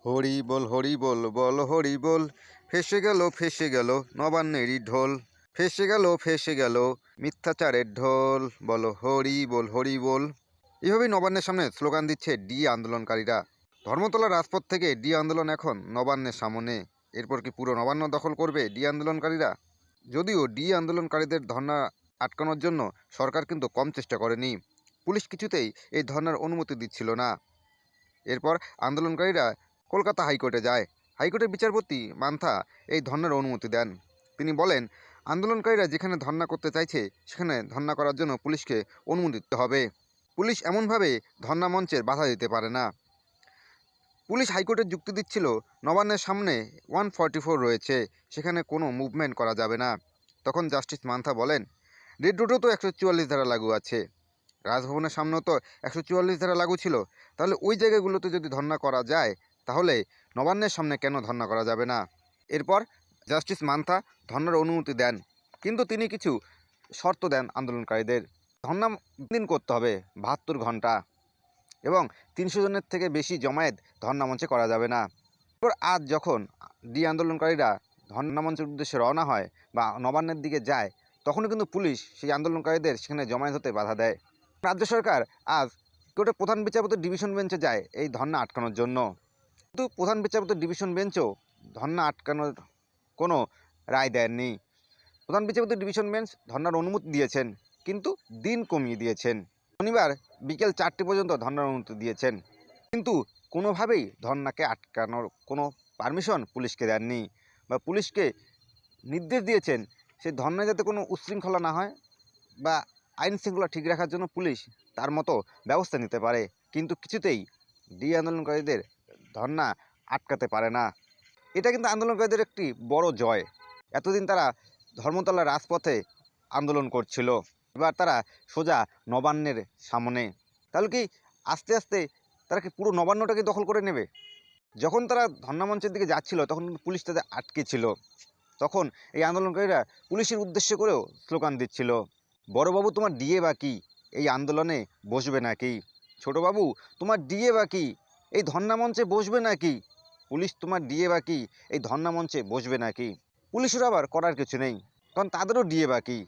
হরি বল বল হরি বল, ফেসে গেল নবান্নেরই ঢোল, ফেসে গেল মিথ্যাচারের ঢোল, বলো হরি বল। এইভাবেই নবান্নের সামনে স্লোগান দিচ্ছে ডি আন্দোলনকারীরা। ধর্মতলা রাজপথ থেকে ডি আন্দোলন এখন নবান্নের সামনে। এরপর কি পুরো নবান্ন দখল করবে ডি আন্দোলনকারীরা? যদিও ডি আন্দোলনকারীদের ধর্ণা আটকানোর জন্য সরকার কিন্তু কম চেষ্টা করেনি। পুলিশ কিছুতেই এই ধর্নার অনুমতি দিচ্ছিল না। এরপর আন্দোলনকারীরা কলকাতা হাইকোর্টে যায়। হাইকোর্টের বিচারপতি মান্থা এই ধর্নার অনুমতি দেন। তিনি বলেন, আন্দোলনকারীরা যেখানে ধর্না করতে চাইছে সেখানে ধর্না করার জন্য পুলিশকে অনুমতি দিতে হবে। পুলিশ এমনভাবে ধর্না মঞ্চের বাধা দিতে পারে না। পুলিশ হাইকোর্টের যুক্তি দিচ্ছিল, নবান্নের সামনে 144 রয়েছে, সেখানে কোনো মুভমেন্ট করা যাবে না। তখন জাস্টিস মান্থা বলেন, রেড রোডেও তো 144 ধারা লাগু আছে, রাজভবনের সামনেও তো 144 ধারা লাগু ছিল, তাহলে ওই জায়গাগুলোতে যদি ধর্না করা যায় তাহলে নবান্নের সামনে কেন ধর্না করা যাবে না? এরপর জাস্টিস মান্থা ধর্নার অনুমতি দেন, কিন্তু তিনি কিছু শর্ত দেন আন্দোলনকারীদের। ধর্না দিন করতে হবে 72 ঘন্টা, এবং 300 জনের থেকে বেশি জমায়েত ধর্না মঞ্চে করা যাবে না। এরপর আজ যখন ডি আন্দোলনকারীরা ধর্না মঞ্চের উদ্দেশ্যে রওনা হয় বা নবান্নের দিকে যায়, তখনও কিন্তু পুলিশ সেই আন্দোলনকারীদের সেখানে জমায়েত হতে বাধা দেয়। রাজ্য সরকার আজ কোর্টের প্রধান বিচারপতির ডিভিশন বেঞ্চে যায় এই ধর্না আটকানোর জন্য, কিন্তু প্রধান বিচারপতির ডিভিশন বেঞ্চও ধর্না আটকানোর কোনো রায় দেননি। প্রধান বিচারপতির ডিভিশন বেঞ্চ ধর্নার অনুমতি দিয়েছেন, কিন্তু দিন কমিয়ে দিয়েছেন। শনিবার বিকেল 4টে পর্যন্ত ধর্নার অনুমতি দিয়েছেন, কিন্তু কোনোভাবেই ধর্নাকে আটকানোর কোনো পারমিশন পুলিশকে দেননি, বা পুলিশকে নির্দেশ দিয়েছেন সেই ধর্নায় যাতে কোনো উচ্ছৃঙ্খলা না হয় বা আইন শৃঙ্খলা ঠিক রাখার জন্য পুলিশ তার মতো ব্যবস্থা নিতে পারে, কিন্তু কিছুতেই ডি আন্দোলনকারীদের ধর্না আটকাতে পারে না। এটা কিন্তু আন্দোলনকারীদের একটি বড় জয়। এতদিন তারা ধর্মতলা রাজপথে আন্দোলন করছিল, এবার তারা সোজা নবান্নের সামনে। তাহলে কি আস্তে আস্তে তারা কি পুরো নবান্নটাকে দখল করে নেবে? যখন তারা ধর্না মঞ্চের দিকে যাচ্ছিল তখন কিন্তু পুলিশ তাদের আটকে ছিল। তখন এই আন্দোলনকারীরা পুলিশের উদ্দেশ্য করেও স্লোগান দিচ্ছিল, বড়বাবু তোমার ডিএ বাকি, এই আন্দোলনে বসবে নাকি? ছোটবাবু তোমার ডিএ বাকি, এই ধর্না মঞ্চে বসবে নাকি? পুলিশ তোমার ডিএ বাকি, এই ধর্না মঞ্চে বসবে নাকি? পুলিশের আবার করার কিছু নেই, কারণ তাদেরও ডিএ বাকি।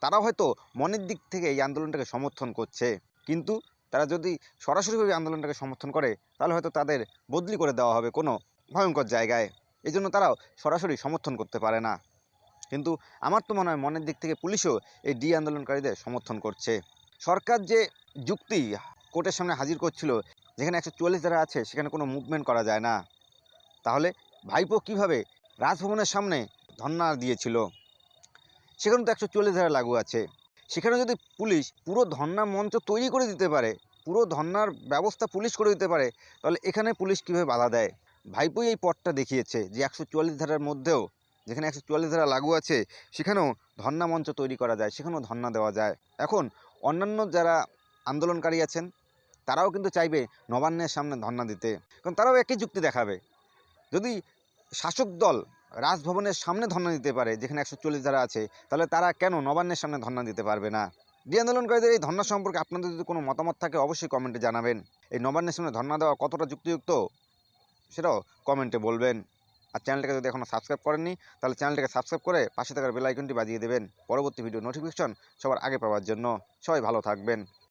তারাও হয়তো মনের দিক থেকে এই আন্দোলনটাকে সমর্থন করছে, কিন্তু তারা যদি সরাসরিভাবে আন্দোলনটাকে সমর্থন করে তাহলে হয়তো তাদের বদলি করে দেওয়া হবে কোনো ভয়ঙ্কর জায়গায়। এই জন্য তারাও সরাসরি সমর্থন করতে পারে না। কিন্তু আমার তো মনে হয় মনের দিক থেকে পুলিশও এই ডি আন্দোলনকারীদের সমর্থন করছে। সরকার যে যুক্তি কোর্টের সামনে হাজির করছিল, যেখানে 144 ধারা আছে সেখানে কোনো মুভমেন্ট করা যায় না, তাহলে ভাইপো কিভাবে রাজভবনের সামনে ধর্না দিয়েছিল? সেখানে তো 144 ধারা লাগু আছে। সেখানে যদি পুলিশ পুরো ধর্না মঞ্চ তৈরি করে দিতে পারে, পুরো ধর্নার ব্যবস্থা পুলিশ করে দিতে পারে, তাহলে এখানে পুলিশ কীভাবে বাধা দেয়? ভাইপোই এই পথটা দেখিয়েছে যে 144 ধারার মধ্যেও, যেখানে 144 ধারা লাগু আছে সেখানেও ধর্না মঞ্চ তৈরি করা যায়, সেখানেও ধর্না দেওয়া যায়। এখন অন্যান্য যারা আন্দোলনকারী আছেন তারাও কিন্তু চাইবে নবান্নের সামনে ধর্না দিতে, কারণ তারাও একই যুক্তি দেখাবে। যদি শাসক দল রাজভবনের সামনে ধর্না দিতে পারে যেখানে 144 ধারা আছে, তাহলে তারা কেন নবান্নের সামনে ধর্না দিতে পারবে না? ডি আন্দোলনকারীদের এই ধর্না সম্পর্কে আপনাদের যদি কোনো মতামত থাকে অবশ্যই কমেন্টে জানাবেন। এই নবান্নের সামনে ধর্না দেওয়া কতটা যুক্তিযুক্ত সেটাও কমেন্টে বলবেন। আর চ্যানেলটাকে যদি এখনও সাবস্ক্রাইব করেননি তাহলে চ্যানেলটাকে সাবস্ক্রাইব করে পাশে থাকার বেল আইকনটি বাজিয়ে দেবেন পরবর্তী ভিডিও নোটিফিকেশন সবার আগে পাওয়ার জন্য। সবাই ভালো থাকবেন।